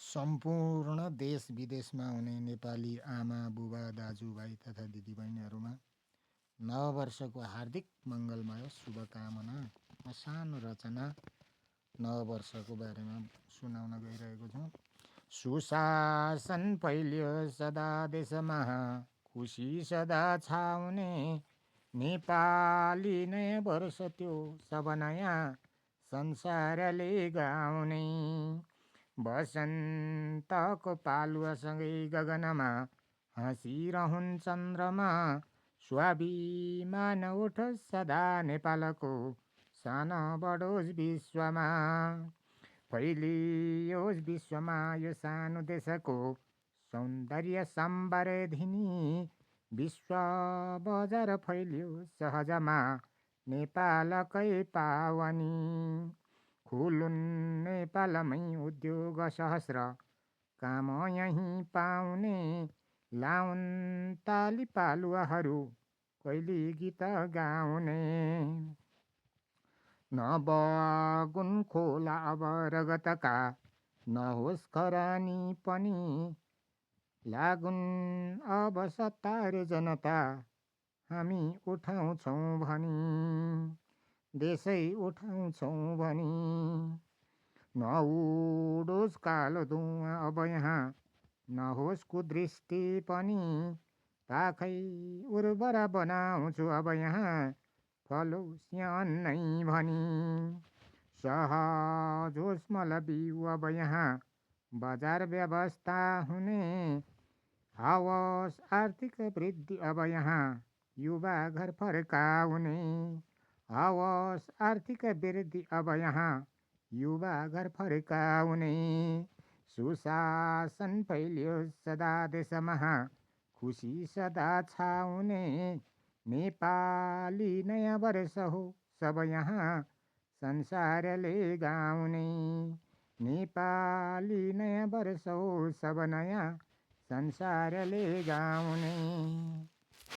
सम्पूर्ण देश विदेशमा हुने नेपाली आमा बुबा दाजुभाइ तथा दिदीबहिनीहरूमा नववर्षको हार्दिक मङ्गलमय शुभकामना। म सानो रचना नववर्षको बारेमा सुनाउन गइरहेको छु। सुशासन फैलियो सदा देशमा, खुसी सदा छाउने नेपाली नयाँ वर्ष त्यो सब नयाँ संसारले गाउने। वसन्तको पालुवासँगै गगनमा हाँसिरहन् चन्द्रमा, स्वाभिमान उठोस् सदा नेपालको, सानो बढोस् विश्वमा। फैलियोस् विश्वमा यो सानो देशको सौन्दर्य सम्बर्धिनी, विश्व बजार फैलियो सहजमा नेपालकै पावनी। खुलुन् नेपालमै उद्योग सहस्र, काम यहीँ पाउने, लाउन् ताली पालुवाहरू कैली गीत गाउने। नबगुन् खोला अब रगतका, नहोस् खरानी पनि, लागुन् अब सत्तार जनता, हामी उठाउँछौँ भनी, देशै उठाउँछौँ भनी। नउडोस् कालो धुवाँ अब यहाँ, नहोस् कुदृष्टि पनि, पाखै उर्वर बनाउँछु अब यहाँ, फलोस् यहाँ अन्नै भनी। सहज होस् मल बिउ अब यहाँ, बजार व्यवस्था हुने, हवस् आर्थिक वृद्धि अब यहाँ, युवा घर फर्काउने। हवस् आर्थिक वृद्धि अब यहाँ, युवा घर फर्काउने। सुशासन फैलियोस् सदा देशमा, खुसी सदा छाउने नेपाली नयाँ वर्ष हो सब यहाँ संसारले गाउने। नेपाली नयाँ वर्ष हो सब नयाँ संसारले गाउने।